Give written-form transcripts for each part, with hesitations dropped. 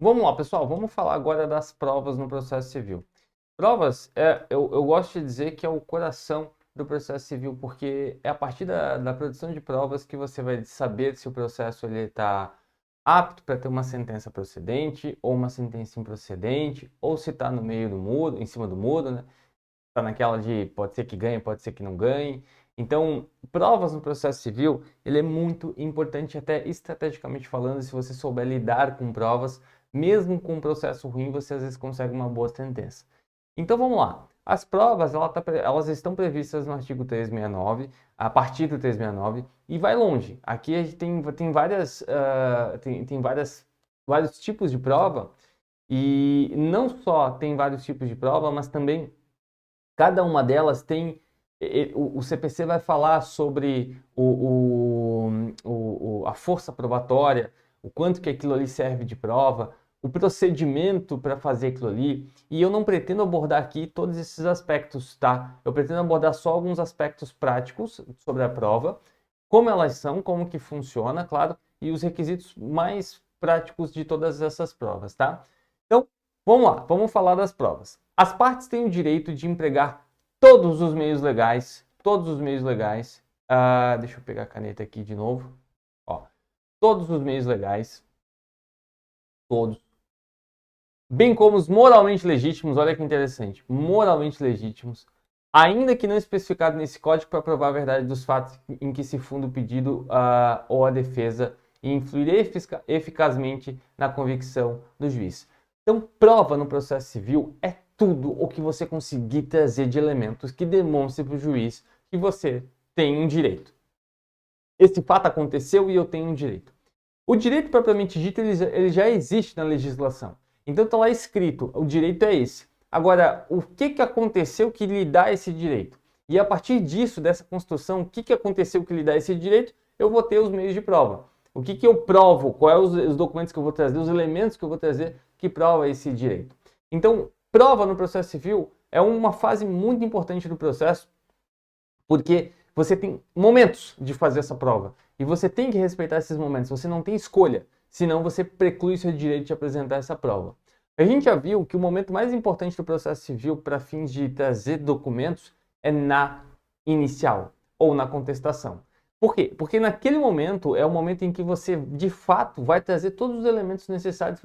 Vamos lá, pessoal, vamos falar agora das provas no processo civil. Provas, eu gosto de dizer que é o coração do processo civil, porque é a partir da produção de provas que você vai saber se o processo está apto para ter uma sentença procedente ou uma sentença improcedente, ou se está no meio do muro, em cima do muro, né? Está naquela de pode ser que ganhe, pode ser que não ganhe. Então, provas no processo civil, ele é muito importante até estrategicamente falando, se você souber lidar com provas, mesmo com um processo ruim, você às vezes consegue uma boa sentença. Então vamos lá. As provas, elas estão previstas no artigo 369, a partir do 369, e vai longe. Aqui a gente tem vários tipos de prova, e não só tem vários tipos de prova, mas também cada uma delas tem. O CPC vai falar sobre a força probatória, o quanto que aquilo ali serve de prova, o procedimento para fazer aquilo ali. E eu não pretendo abordar aqui todos esses aspectos, tá? Eu pretendo abordar só alguns aspectos práticos sobre a prova, como elas são, como que funciona, claro, e os requisitos mais práticos de todas essas provas, tá? Então, vamos lá, vamos falar das provas. As partes têm o direito de empregar todos os meios legais, todos os meios legais. Deixa eu pegar a caneta aqui de novo. Ó, todos os meios legais, todos, bem como os moralmente legítimos. Olha que interessante, moralmente legítimos, ainda que não especificado nesse código para provar a verdade dos fatos em que se funda o pedido ou a defesa e influir eficazmente na convicção do juiz. Então, prova no processo civil é tudo o que você conseguir trazer de elementos que demonstrem para o juiz que você tem um direito. Esse fato aconteceu e eu tenho um direito. O direito propriamente dito, ele já existe na legislação. Então está lá escrito, o direito é esse. Agora, o que aconteceu que lhe dá esse direito? E a partir disso, dessa construção, o que aconteceu que lhe dá esse direito? Eu vou ter os meios de prova. O que eu provo? Quais os documentos que eu vou trazer? Os elementos que eu vou trazer que prova esse direito? Então, prova no processo civil é uma fase muito importante do processo, porque você tem momentos de fazer essa prova e você tem que respeitar esses momentos. Você não tem escolha, senão você preclui seu direito de apresentar essa prova. A gente já viu que o momento mais importante do processo civil para fins de trazer documentos é na inicial ou na contestação. Por quê? Porque naquele momento é o momento em que você, de fato, vai trazer todos os elementos necessários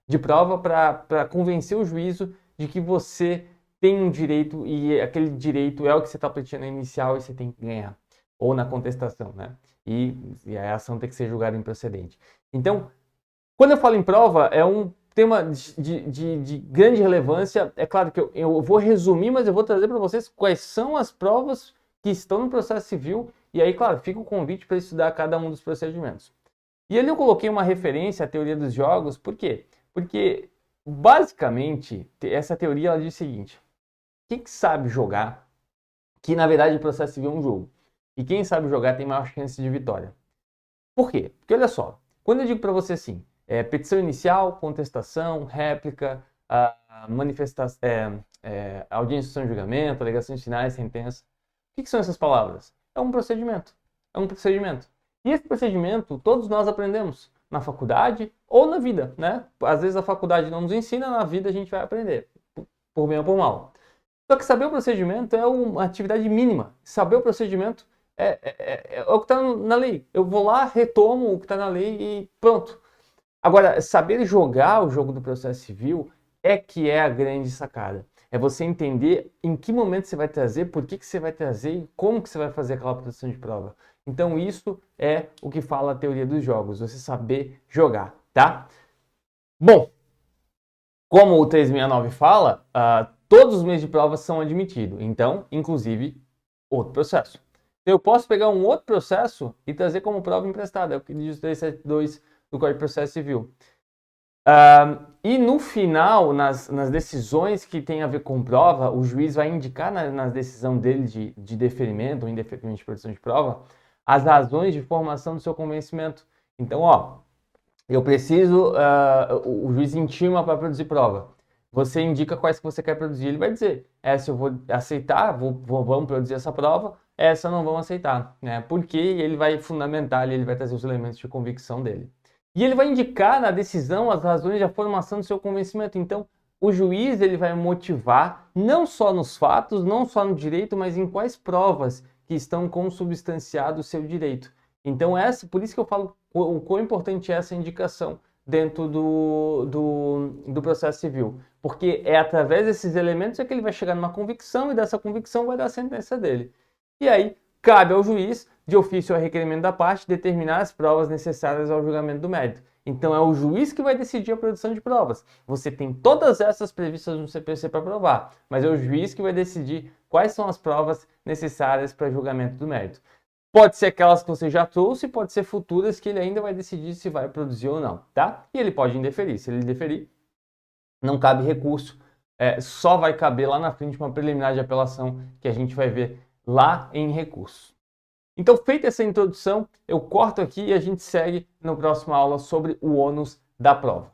de prova para convencer o juízo de que você tem um direito e aquele direito é o que você está pleiteando na inicial e você tem que ganhar. Ou na contestação, né? E a ação tem que ser julgada improcedente. Então, quando eu falo em prova, é um tema de grande relevância. É claro que eu vou resumir, mas eu vou trazer para vocês quais são as provas que estão no processo civil. E aí, claro, fica o convite para estudar cada um dos procedimentos. E ali eu coloquei uma referência à teoria dos jogos, por quê? Porque, basicamente, essa teoria ela diz o seguinte: quem sabe jogar, que na verdade o processo civil é um jogo, e quem sabe jogar tem maior chance de vitória. Por quê? Porque olha só, quando eu digo para você assim, petição inicial, contestação, réplica, manifestação, audiência de julgamento, alegações finais, sentença, o que são essas palavras? É um procedimento. É um procedimento. E esse procedimento todos nós aprendemos na faculdade ou na vida, né? Às vezes a faculdade não nos ensina, na vida a gente vai aprender, por bem ou por mal. Só que saber o procedimento é uma atividade mínima. Saber o procedimento é o que está na lei. Eu vou lá, retomo o que está na lei e pronto. Agora, saber jogar o jogo do processo civil é que é a grande sacada. É você entender em que momento você vai trazer, por que você vai trazer e como que você vai fazer aquela produção de prova. Então isso é o que fala a teoria dos jogos, você saber jogar, tá? Bom, como o 369 fala, todos os meios de prova são admitidos. Então, inclusive, outro processo. Eu posso pegar um outro processo e trazer como prova emprestada, é o que diz o 372 do Código de Processo Civil. E no final, nas decisões que tem a ver com prova, o juiz vai indicar na decisão dele de deferimento ou indeferimento de produção de prova as razões de formação do seu convencimento. Então, ó, eu preciso, o juiz intima para produzir prova. Você indica quais que você quer produzir. Ele vai dizer, essa eu vou aceitar, vamos produzir essa prova, essa não vamos aceitar. Né? Porque ele vai fundamentar, ele vai trazer os elementos de convicção dele. E ele vai indicar na decisão as razões da formação do seu convencimento. Então, o juiz ele vai motivar não só nos fatos, não só no direito, mas em quais provas que estão consubstanciado o seu direito. Então, por isso que eu falo o quão importante é essa indicação dentro do processo civil. Porque é através desses elementos é que ele vai chegar numa convicção e dessa convicção vai dar a sentença dele. E aí, cabe ao juiz, de ofício a requerimento da parte, determinar as provas necessárias ao julgamento do mérito. Então é o juiz que vai decidir a produção de provas. Você tem todas essas previstas no CPC para provar, mas é o juiz que vai decidir quais são as provas necessárias para julgamento do mérito. Pode ser aquelas que você já trouxe, pode ser futuras que ele ainda vai decidir se vai produzir ou não, tá? E ele pode indeferir. Se ele indeferir, não cabe recurso, só vai caber lá na frente uma preliminar de apelação que a gente vai ver lá em recurso. Então, feita essa introdução, eu corto aqui e a gente segue na próxima aula sobre o ônus da prova.